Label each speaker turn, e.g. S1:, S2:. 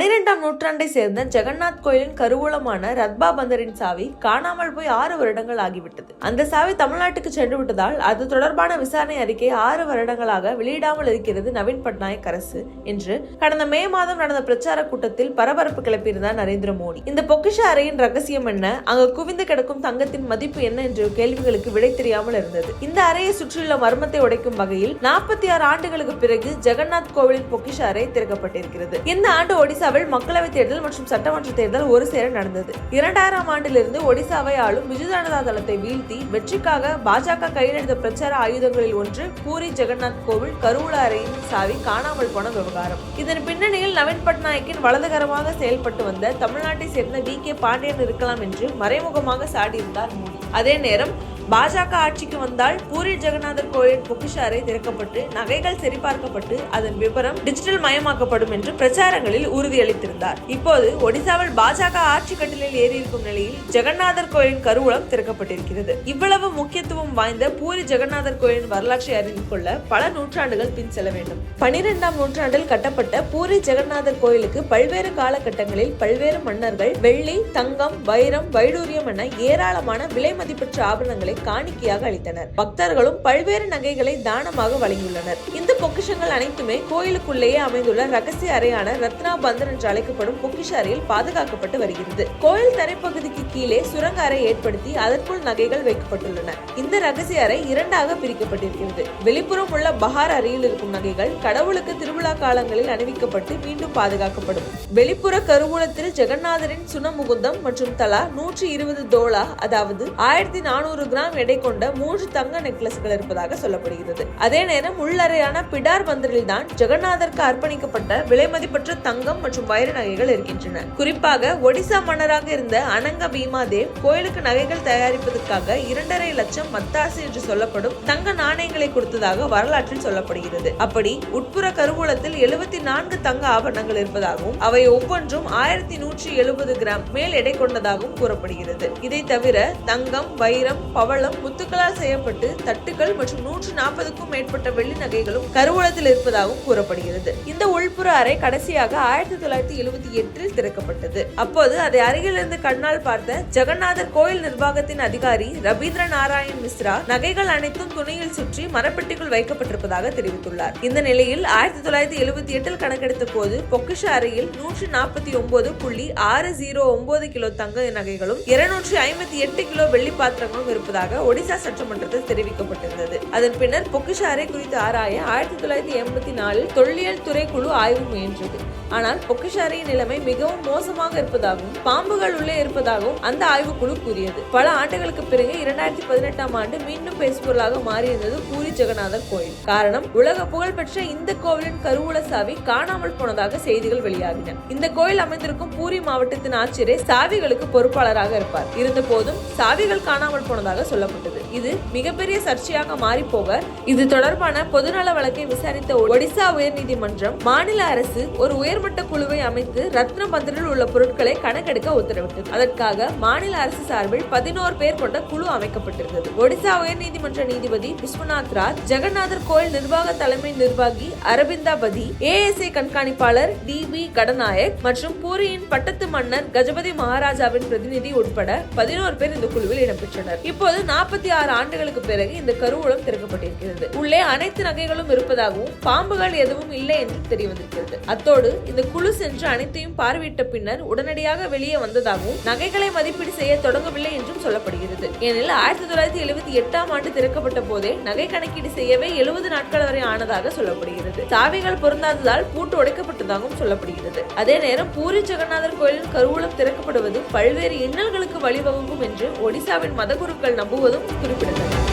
S1: 12ஆம் நூற்றாண்டை சேர்ந்த ஜெகநாத் கோயிலின் கருவூலமான ரத்பா பந்தரின் சாவி காணாமல் போய் 6 வருடங்கள் ஆகிவிட்டது. அந்த சாவி தமிழ்நாட்டுக்கு சென்று விட்டதால் அது தொடர்பான விசாரணை அறிக்கை 6 வருடங்களாக வெளியிடாமல் இருக்கிறது நவீன் பட்நாயக் அரசு என்று கடந்த மே மாதம் நடந்த பிரச்சார கூட்டத்தில் பரபரப்பு கிளப்பியிருந்தார் நரேந்திர மோடி. இந்த பொக்கிஷ அறையின் ரகசியம் என்ன, அங்கு குவிந்து கிடக்கும் தங்கத்தின் மதிப்பு என்ன என்ற கேள்விகளுக்கு விடை தெரியாமல் இருந்தது. இந்த அறையை சுற்றியுள்ள மர்மத்தை உடைக்கும் வகையில் 46 ஆண்டுகளுக்கு பிறகு ஜெகநாத் கோவிலின் பொக்கிஷ அறை திறக்கப்பட்டிருக்கிறது. இந்த ஆண்டு ஒடிசாவில் மக்களவை தேர்தல் மற்றும் சட்டமன்ற தேர்தல் ஒரு சேர நடந்தது. 2000ஆம் ஆண்டிலிருந்து ஒடிசாவை ஆளும் பிஜு ஜனதா தளத்தை வீழ்த்தி வெற்றிக்காக பாஜக கையில் எடுத்த பிரச்சார ஆயுதங்களில் ஒன்று பூரி ஜெகநாத் கோவில் கருவூல அறையின் சாவி காணாமல் போன விவகாரம். இதன் பின்னணியில் நவீன் பட்நாயக்கின் வலதுகரமாக செயல்பட்டு வந்த தமிழ்நாட்டை சேர்ந்த வி.கே. பாண்டியன் இருக்கலாம் என்று மறைமுகமாக சாடியிருந்தார் மோடி. அதே நேரம் பாஜக ஆட்சிக்கு வந்தால் பூரி ஜெகநாதர் கோயில் பொக்கிஷ அறை திறக்கப்பட்டு நகைகள் சரிபார்க்கப்பட்டு அதன் விவரம் டிஜிட்டல் மயமாக்கப்படும் என்று பிரச்சாரங்களில் உறுதியளித்திருந்தார். இப்போது ஒடிசாவில் பாஜக ஆட்சி கட்டிலில் ஏறி இருக்கும் நிலையில் ஜெகநாதர் கோயிலின் கருவூலம் திறக்கப்பட்டிருக்கிறது. இவ்வளவு முக்கியத்துவம் வாய்ந்த பூரி ஜெகநாதர் கோயிலின் வரலாற்றை அறிந்து கொள்ள பல நூற்றாண்டுகள் பின் செல்ல வேண்டும். 12ஆம் நூற்றாண்டில் கட்டப்பட்ட பூரி ஜெகநாதர் கோயிலுக்கு பல்வேறு காலகட்டங்களில் பல்வேறு மன்னர்கள் வெள்ளி, தங்கம், வைரம், வைடூரியம் என ஏராளமான விலை மதிப்பற்ற ஆபரணங்களை காணிக்கையாக அளித்தனர். பக்தர்களும் பல்வேறு நகைகளை தானமாக வழங்கியுள்ளனர். இந்த பொக்கிஷங்கள் அனைத்துமே கோயிலுக்குள்ளேயே அமைந்துள்ள ரகசிய அறையான ரத்னா பந்தர் என்று அழைக்கப்படும் பொக்கிஷ அறையில் பாதுகாக்கப்பட்டு வருகிறது. கோயில் தரைப்பகுதிக்கு கீழே சுரங்க அறை ஏற்படுத்தி அதற்குள் நகைகள் வைக்கப்பட்டுள்ளன. இந்த ரகசிய அறை 2ஆக பிரிக்கப்பட்டிருக்கிறது. வெளிப்புறம் உள்ள பஹார் அறையில் இருக்கும் நகைகள் கடவுளுக்கு திருவிழா காலங்களில் அணிவிக்கப்பட்டு மீண்டும் பாதுகாக்கப்படும். வெளிப்புற கருவூலத்தில் ஜெகநாதரின் சுனமுகுந்தம் மற்றும் தலா 120 தோலா அதாவது 1400 கிராம் எடை கொண்ட 3 தங்க நெக்லஸ்கள் இருப்பதாக சொல்லப்படுகிறது. அதே நேரம் உள்ளறையான பிடார் பந்தரில் தான் ஜெகநாதருக்கு அர்ப்பணிக்கப்பட்ட விலை மதிப்பற்ற தங்கம் மற்றும் வைர நகைகள் இருக்கின்றன. குறிப்பாக ஒடிசா மன்னராக இருந்த அனங்க பீமா தேவ் கோயிலுக்கு நகைகள் தயாரிப்பதற்காக 2.5 லட்சம் மத்தாசு என்று சொல்லப்படும் தங்க நாணயங்களை கொடுத்ததாக வரலாற்றில் சொல்லப்படுகிறது. அப்படி உட்புற கருவூலத்தில் 74 தங்க ஆபரணங்கள் இருப்பதாகவும் அவை ஒவ்வொன்றும் 1170 கிராம் மேல் எடை கொண்டதாகவும் கூறப்படுகிறது. இதை தவிர தங்கம், வைரம், பவளம், முத்துக்களால் செய்யப்பட்டு தட்டுகள் மற்றும் 140க்கும் மேற்பட்ட வெள்ளி நகைகளும் கருவூலத்தில் இருப்பதாகவும் கூறப்படுகிறது. இந்த உள்புற அறை கடைசியாக 1978இல் திறக்கப்பட்டது. அப்போது அதை அருகிலிருந்து கண்ணால் பார்த்த ஜெகநாதர் கோயில் நிர்வாகத்தின் அதிகாரி ரபீந்திர நாராயண் மிஸ்ரா நகைகள் அனைத்தும் துணியில் சுற்றி மரப்பெட்டிக்குள் வைக்கப்பட்டிருப்பதாக தெரிவித்துள்ளார். இந்த நிலையில் 1978இல் கணக்கெடுத்த போது பொக்கிஷ அறையில் 149.609 கிலோ தங்க நகைகளும் 258 கிலோ வெள்ளி பாத்திரங்களும் இருப்பதாக ஒடிசா சட்டமன்றத்தில் தெரிவிக்கப்பட்டிருந்தது. அதன் பின்னர் பொக்கிஷ அறை குறித்து ஆராய 1984இல் தொல்லியல் துறை குழு ஆய்வு முயன்றது. ஆனால் பொக்கிஷ அறையின் நிலைமை மிகவும் மோசமாக இருப்பதாகவும் பாம்புகள் உள்ளே இருப்பதாகவும் அந்த ஆய்வுக்குழு கூறியது. பல ஆண்டுகளுக்கு பிறகு 2018ஆம் ஆண்டு மீண்டும் பேசுபொருளாக மாறியிருந்தது பூரி ஜெகநாதர் கோயில். காரணம், உலக புகழ்பெற்ற இந்த கோவிலின் கருவூல சாவி காணாமல் போனதாக செய்திகள் வெளியாகின. இந்த கோயில் அமைந்திருக்கும் பூரி மாவட்டத்தின் ஆட்சியரே சாவிகளுக்கு பொறுப்பாளராக இருப்பார். இருந்த போதும் சாவிகள் காணாமல் போனதாக சொல்லப்பட்டது. இது மிகப்பெரிய சர்ச்சையாக மாறி போக இது தொடர்பான பொதுநல வழக்கை விசாரித்த ஒடிசா உயர்நீதிமன்றம் மாநில அரசு ஒரு உயர்மட்ட குழுவை அமைத்து ரத்ன பந்தரில் உள்ள பொருட்களை கணக்கெடுக்க உத்தரவிட்டது. அதற்காக மாநில அரசு சார்பில் 11 பேர் கொண்ட குழு அமைக்கப்பட்டிருந்தது. ஒடிசா உயர்நீதிமன்ற நீதிபதி விஸ்வநாத் ராஜ், ஜெகநாதர் கோயில் நிர்வாக தலைமை நிர்வாகி அரவிந்தா பதி, ASA கண்காணிப்பாளர் DB கடநாயக் மற்றும் பூரியின் பட்டத்து மன்னர் கஜபதி மகாராஜாவின் பிரதிநிதி உட்பட 11 பேர் இந்த குழுவில் இடம்பெற்றனர். இப்போது 46 ஆண்டுகளுக்கு பிறகு இந்த கருவூலம் திறக்கப்பட்டிருக்கிறது. உள்ளே அனைத்து நகைகளும் இருப்பதாகவும் பாம்புகள் எதுவும் இல்லை என்று தெரிய வந்திருக்கிறது. அத்தோடு இந்த குழு சென்று அனைத்தையும் பார்வையிட்ட பின்னர் உடனடியாக வெளியே வந்ததாகவும் நகைகளை மதிப்பீடு செய்ய தொடங்கவில்லை என்றும் சொல்லப்படுகிறது. ஏனெனில் 1978ஆம் ஆண்டு திறக்கப்பட்ட போதே நகை கணக்கீடு செய்யவே 70 நாட்கள் வரை ஆனதாக சொல்லப்படுகிறது. சாவிகள் பொருந்தாததால் பூட்டு உடைக்கப்பட்டதாகவும் சொல்லப்படுகிறது. அதே நேரம் பூரி ஜெகநாதர் கோயிலின் கருவூலம் திறக்கப்படுவது பல்வேறு இன்னல்களுக்கு வழிவகுக்கும் என்று ஒடிசாவின் மதகுருக்கள் நம்புவதும் குறிப்பிடத்தக்கது.